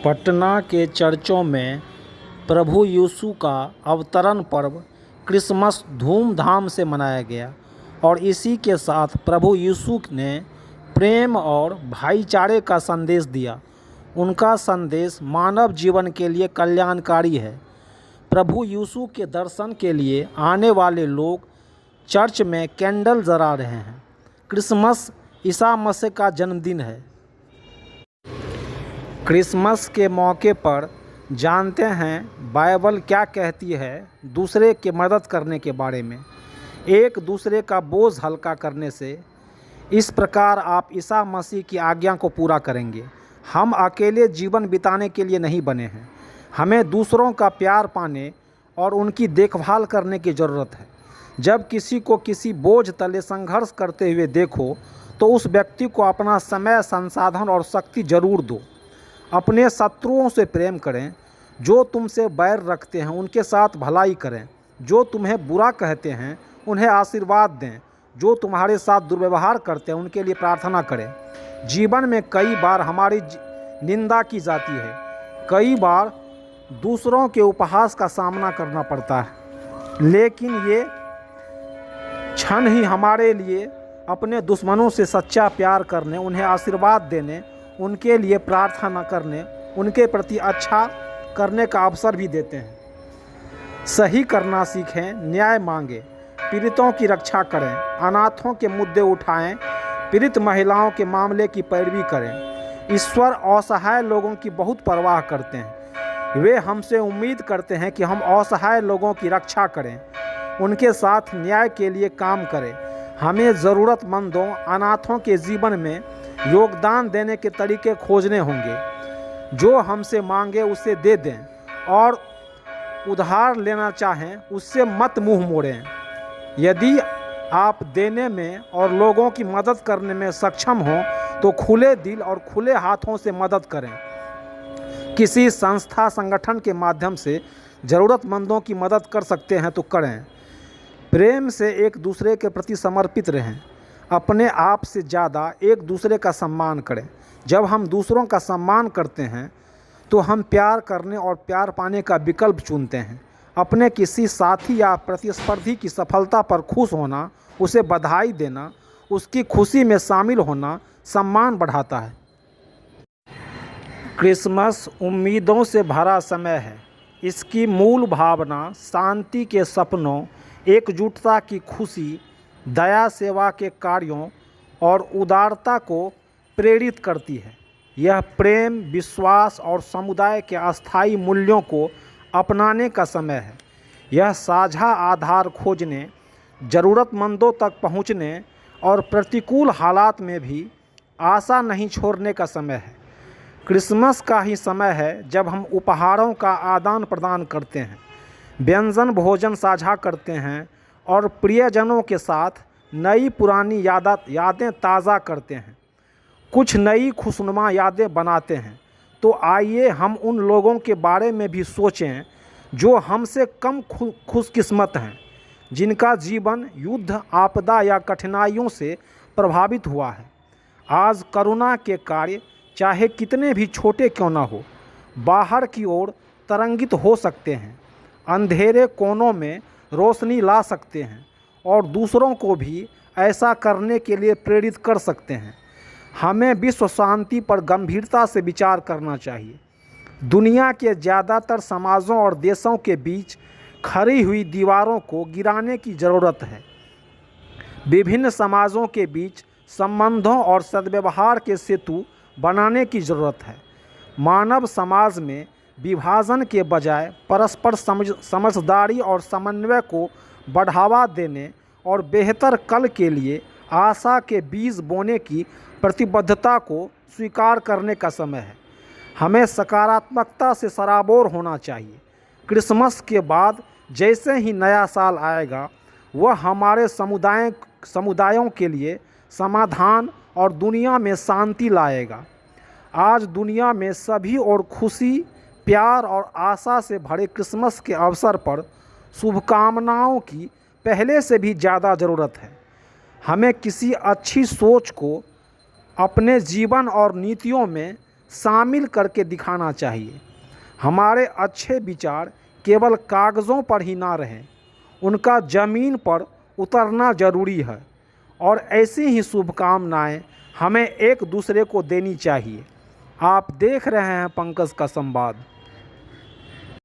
पटना के चर्चों में प्रभु यीशु का अवतरण पर्व क्रिसमस धूमधाम से मनाया गया और इसी के साथ प्रभु यीशु ने प्रेम और भाईचारे का संदेश दिया। उनका संदेश मानव जीवन के लिए कल्याणकारी है। प्रभु यीशु के दर्शन के लिए आने वाले लोग चर्च में कैंडल जला रहे हैं। क्रिसमस ईसा मसीह का जन्मदिन है। क्रिसमस के मौके पर जानते हैं बाइबल क्या कहती है दूसरे की मदद करने के बारे में। एक दूसरे का बोझ हल्का करने से इस प्रकार आप ईसा मसीह की आज्ञा को पूरा करेंगे। हम अकेले जीवन बिताने के लिए नहीं बने हैं। हमें दूसरों का प्यार पाने और उनकी देखभाल करने की ज़रूरत है। जब किसी को किसी बोझ तले संघर्ष करते हुए देखो तो उस व्यक्ति को अपना समय, संसाधन और शक्ति जरूर दो। अपने शत्रुओं से प्रेम करें, जो तुमसे बैर रखते हैं उनके साथ भलाई करें, जो तुम्हें बुरा कहते हैं उन्हें आशीर्वाद दें, जो तुम्हारे साथ दुर्व्यवहार करते हैं उनके लिए प्रार्थना करें। जीवन में कई बार हमारी निंदा की जाती है, कई बार दूसरों के उपहास का सामना करना पड़ता है, लेकिन ये क्षण ही हमारे लिए अपने दुश्मनों से सच्चा प्यार करने, उन्हें आशीर्वाद देने, उनके लिए प्रार्थना करने, उनके प्रति अच्छा करने का अवसर भी देते हैं। सही करना सीखें, न्याय मांगें, पीड़ितों की रक्षा करें, अनाथों के मुद्दे उठाएं, पीड़ित महिलाओं के मामले की पैरवी करें। ईश्वर असहाय लोगों की बहुत परवाह करते हैं। वे हमसे उम्मीद करते हैं कि हम असहाय लोगों की रक्षा करें, उनके साथ न्याय के लिए काम करें। हमें ज़रूरतमंदों, अनाथों के जीवन में योगदान देने के तरीके खोजने होंगे। जो हमसे मांगे उसे दे दें और उधार लेना चाहें उससे मत मुंह मोड़ें। यदि आप देने में और लोगों की मदद करने में सक्षम हों तो खुले दिल और खुले हाथों से मदद करें। किसी संस्था, संगठन के माध्यम से ज़रूरतमंदों की मदद कर सकते हैं तो करें। प्रेम से एक दूसरे के प्रति समर्पित रहें। अपने आप से ज़्यादा एक दूसरे का सम्मान करें। जब हम दूसरों का सम्मान करते हैं तो हम प्यार करने और प्यार पाने का विकल्प चुनते हैं। अपने किसी साथी या प्रतिस्पर्धी की सफलता पर खुश होना, उसे बधाई देना, उसकी खुशी में शामिल होना सम्मान बढ़ाता है। क्रिसमस उम्मीदों से भरा समय है। इसकी मूल भावना शांति के सपनों, एकजुटता की खुशी, दया, सेवा के कार्यों और उदारता को प्रेरित करती है। यह प्रेम, विश्वास और समुदाय के अस्थायी मूल्यों को अपनाने का समय है। यह साझा आधार खोजने, ज़रूरतमंदों तक पहुंचने और प्रतिकूल हालात में भी आशा नहीं छोड़ने का समय है। क्रिसमस का ही समय है जब हम उपहारों का आदान प्रदान करते हैं, व्यंजन भोजन साझा करते हैं और प्रियजनों के साथ नई पुरानी यादें ताज़ा करते हैं, कुछ नई खुशनुमा यादें बनाते हैं। तो आइए हम उन लोगों के बारे में भी सोचें जो हमसे कम खुशकिस्मत हैं, जिनका जीवन युद्ध, आपदा या कठिनाइयों से प्रभावित हुआ है। आज करुणा के कार्य चाहे कितने भी छोटे क्यों न हो, बाहर की ओर तरंगित हो सकते हैं, अंधेरे कोनों में रोशनी ला सकते हैं और दूसरों को भी ऐसा करने के लिए प्रेरित कर सकते हैं। हमें विश्व शांति पर गंभीरता से विचार करना चाहिए। दुनिया के ज़्यादातर समाजों और देशों के बीच खड़ी हुई दीवारों को गिराने की ज़रूरत है। विभिन्न समाजों के बीच संबंधों और सद्व्यवहार के सेतु बनाने की ज़रूरत है। मानव समाज में विभाजन के बजाय परस्पर समझदारी और समन्वय को बढ़ावा देने और बेहतर कल के लिए आशा के बीज बोने की प्रतिबद्धता को स्वीकार करने का समय है। हमें सकारात्मकता से सराबोर होना चाहिए। क्रिसमस के बाद जैसे ही नया साल आएगा, वह हमारे समुदायों के लिए समाधान और दुनिया में शांति लाएगा। आज दुनिया में सभी और खुशी, प्यार और आशा से भरे क्रिसमस के अवसर पर शुभकामनाओं की पहले से भी ज़्यादा ज़रूरत है। हमें किसी अच्छी सोच को अपने जीवन और नीतियों में शामिल करके दिखाना चाहिए। हमारे अच्छे विचार केवल कागज़ों पर ही ना रहें, उनका ज़मीन पर उतरना ज़रूरी है। और ऐसी ही शुभकामनाएं हमें एक दूसरे को देनी चाहिए। आप देख रहे हैं पंकज का संवाद।